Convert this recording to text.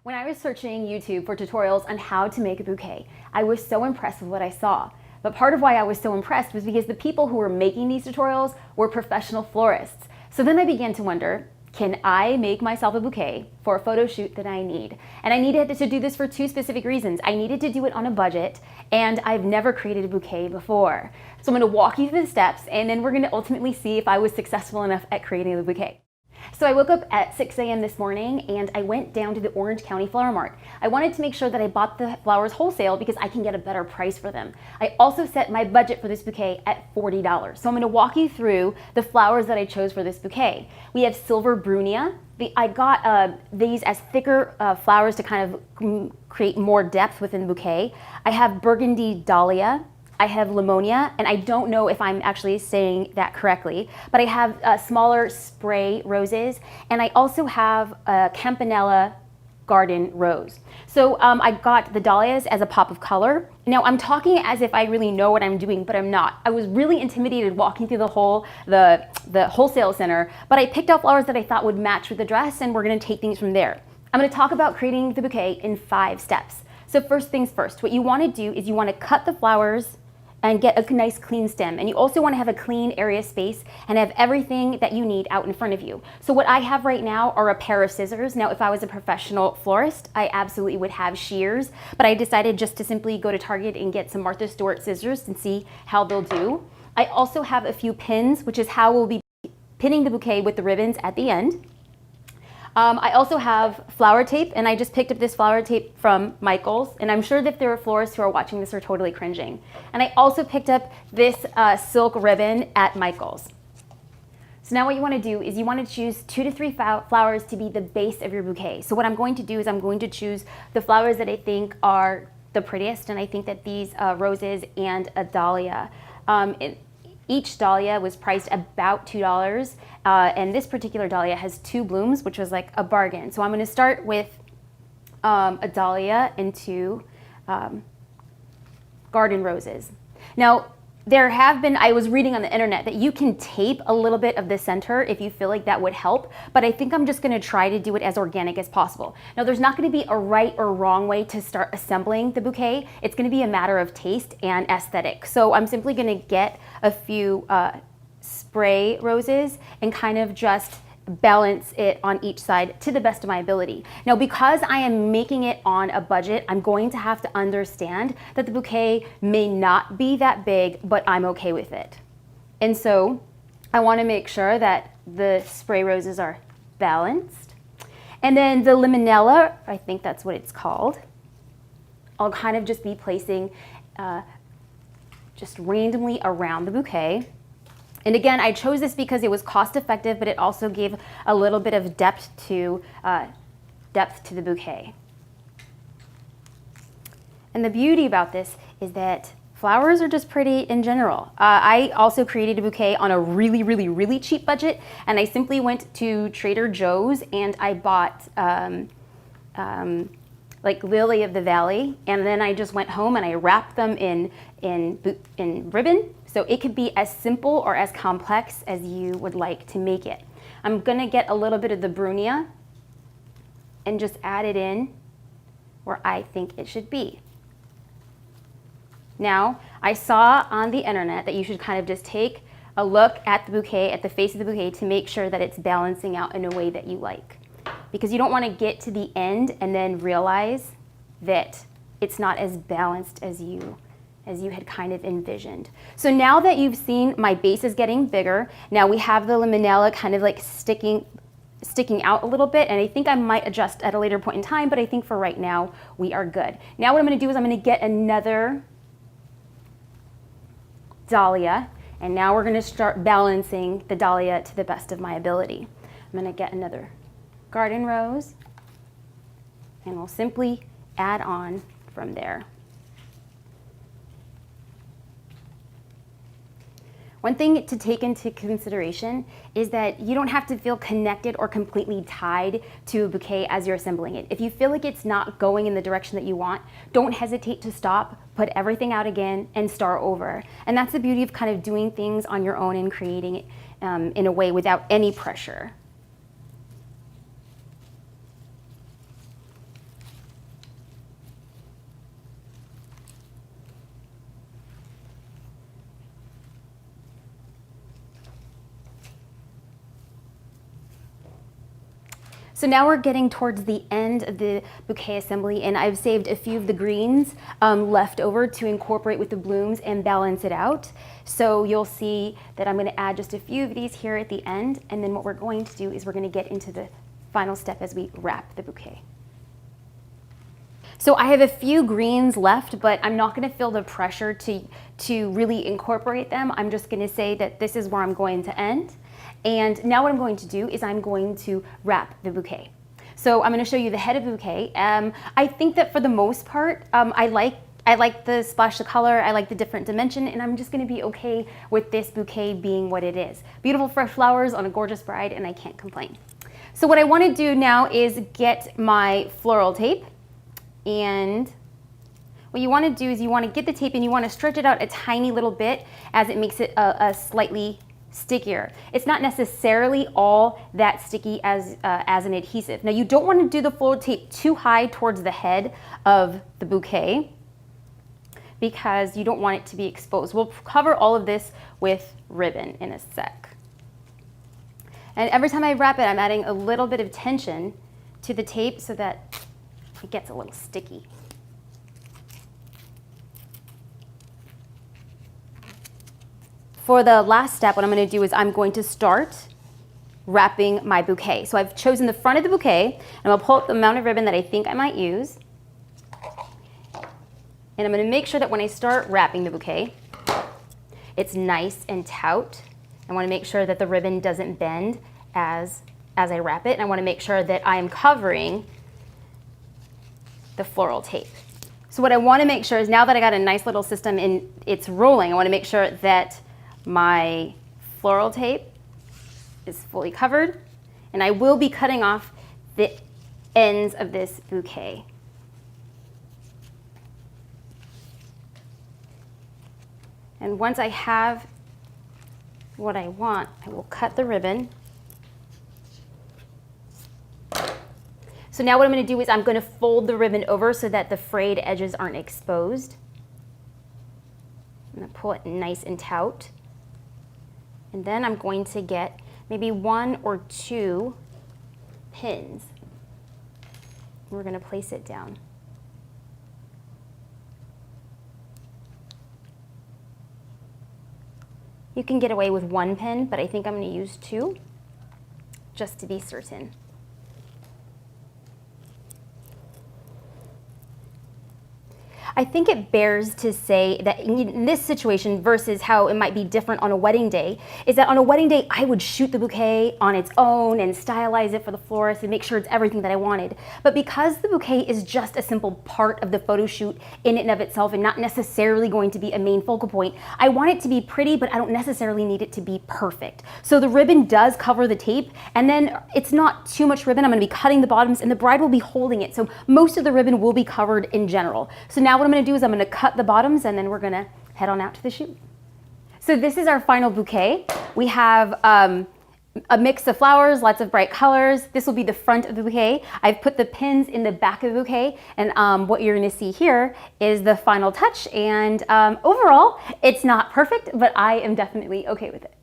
When I was searching YouTube for tutorials on how to make a bouquet, I was so impressed with what I saw. But part of why I was so impressed was because the people who were making these tutorials were professional florists. So then I began to wonder, can I make myself a bouquet for a photo shoot that I need? And I needed to do this for two specific reasons. I needed to do it on a budget, and I've never created a bouquet before. So I'm going to walk you through the steps, and then we're going to ultimately see if I was successful enough at creating the bouquet. So I woke up at 6 a.m. this morning and I went down to the Orange County Flower Mart. I wanted to make sure that I bought the flowers wholesale because I can get a better price for them. I also set my budget for this bouquet at $40. So I'm going to walk you through the flowers that I chose for this bouquet. We have silver brunia. I got these as thicker flowers to kind of create more depth within the bouquet. I have burgundy dahlia. I have limonia, and I don't know if I'm actually saying that correctly, but I have smaller spray roses, and I also have a campanella garden rose. So I got the dahlias as a pop of color. Now I'm talking as if I really know what I'm doing, but I'm not. I was really intimidated walking through the wholesale center, but I picked out flowers that I thought would match with the dress, and we're gonna take things from there. I'm gonna talk about creating the bouquet in 5 steps. So first things first, what you wanna do is you wanna cut the flowers and get a nice clean stem. And you also want to have a clean area space and have everything that you need out in front of you. So what I have right now are a pair of scissors. Now, if I was a professional florist, I absolutely would have shears, but I decided just to simply go to Target and get some Martha Stewart scissors and see how they'll do. I also have a few pins, which is how we'll be pinning the bouquet with the ribbons at the end. I also have flower tape, and I just picked up this flower tape from Michael's, and I'm sure that there are florists who are watching this are totally cringing. And I also picked up this silk ribbon at Michael's. So now what you want to do is you want to choose 2 to 3 flowers to be the base of your bouquet. So what I'm going to do is I'm going to choose the flowers that I think are the prettiest, and I think that these roses and a dahlia. Each dahlia was priced about $2, and this particular dahlia has 2 blooms, which was like a bargain. So I'm going to start with a dahlia and 2 garden roses. Now, I was reading on the internet that you can tape a little bit of the center if you feel like that would help, but I think I'm just going to try to do it as organic as possible. Now, there's not going to be a right or wrong way to start assembling the bouquet. It's going to be a matter of taste and aesthetic. So I'm simply going to get a few spray roses and kind of just balance it on each side to the best of my ability. Now, because I am making it on a budget, I'm going to have to understand that the bouquet may not be that big, but I'm okay with it. And so I want to make sure that the spray roses are balanced. And then the limonella, I think that's what it's called, I'll kind of just be placing just randomly around the bouquet. And again, I chose this because it was cost effective, but it also gave a little bit of depth to the bouquet. And the beauty about this is that flowers are just pretty in general. I also created a bouquet on a really, really, really cheap budget, and I simply went to Trader Joe's and I bought like lily of the valley, and then I just went home and I wrapped them in ribbon. So it could be as simple or as complex as you would like to make it. I'm gonna get a little bit of the brunia and just add it in where I think it should be. Now, I saw on the internet that you should kind of just take a look at the bouquet, at the face of the bouquet, to make sure that it's balancing out in a way that you like. Because you don't want to get to the end and then realize that it's not as balanced as you had kind of envisioned. So now that you've seen my base is getting bigger, now we have the limonella kind of like sticking out a little bit, and I think I might adjust at a later point in time, but I think for right now we are good. Now what I'm going to do is I'm going to get another dahlia, and now we're going to start balancing the dahlia to the best of my ability. I'm going to get another garden rose, and we'll simply add on from there. One thing to take into consideration is that you don't have to feel connected or completely tied to a bouquet as you're assembling it. If you feel like it's not going in the direction that you want, don't hesitate to stop, put everything out again, and start over. And that's the beauty of kind of doing things on your own and creating it in a way without any pressure. So now we're getting towards the end of the bouquet assembly, and I've saved a few of the greens left over to incorporate with the blooms and balance it out. So you'll see that I'm going to add just a few of these here at the end, and then what we're going to do is we're going to get into the final step as we wrap the bouquet. So I have a few greens left, but I'm not going to feel the pressure to really incorporate them. I'm just going to say that this is where I'm going to end. And now what I'm going to do is I'm going to wrap the bouquet. So I'm going to show you the head of the bouquet. I think that for the most part, I like the splash of color, I like the different dimension, and I'm just going to be okay with this bouquet being what it is. Beautiful fresh flowers on a gorgeous bride, and I can't complain. So what I want to do now is get my floral tape, and what you want to do is you want to get the tape and you want to stretch it out a tiny little bit as it makes it a slightly stickier. It's not necessarily all that sticky as an adhesive. Now you don't want to do the floral tape too high towards the head of the bouquet because you don't want it to be exposed. We'll cover all of this with ribbon in a sec. And every time I wrap it, I'm adding a little bit of tension to the tape so that it gets a little sticky. For the last step, what I'm going to do is I'm going to start wrapping my bouquet. So I've chosen the front of the bouquet, and I'll pull out the amount of ribbon that I think I might use. And I'm going to make sure that when I start wrapping the bouquet, it's nice and taut. I want to make sure that the ribbon doesn't bend as I wrap it, and I want to make sure that I am covering the floral tape. So what I want to make sure is now that I got a nice little system and it's rolling, I want to make sure that my floral tape is fully covered, and I will be cutting off the ends of this bouquet. And once I have what I want, I will cut the ribbon. So now what I'm going to do is I'm going to fold the ribbon over so that the frayed edges aren't exposed. I'm going to pull it nice and taut. And then I'm going to get maybe 1 or 2 pins. We're going to place it down. You can get away with 1 pin, but I think I'm going to use 2 just to be certain. I think it bears to say that in this situation versus how it might be different on a wedding day is that on a wedding day I would shoot the bouquet on its own and stylize it for the florist and make sure it's everything that I wanted. But because the bouquet is just a simple part of the photo shoot in and of itself and not necessarily going to be a main focal point, I want it to be pretty, but I don't necessarily need it to be perfect. So the ribbon does cover the tape, and then it's not too much ribbon. I'm going to be cutting the bottoms and the bride will be holding it. So most of the ribbon will be covered in general. So now what I'm going to do is I'm going to cut the bottoms, and then we're going to head on out to the shoot. So this is our final bouquet. We have a mix of flowers, lots of bright colors. This will be the front of the bouquet. I've put the pins in the back of the bouquet, and what you're going to see here is the final touch. And overall, it's not perfect, but I am definitely okay with it.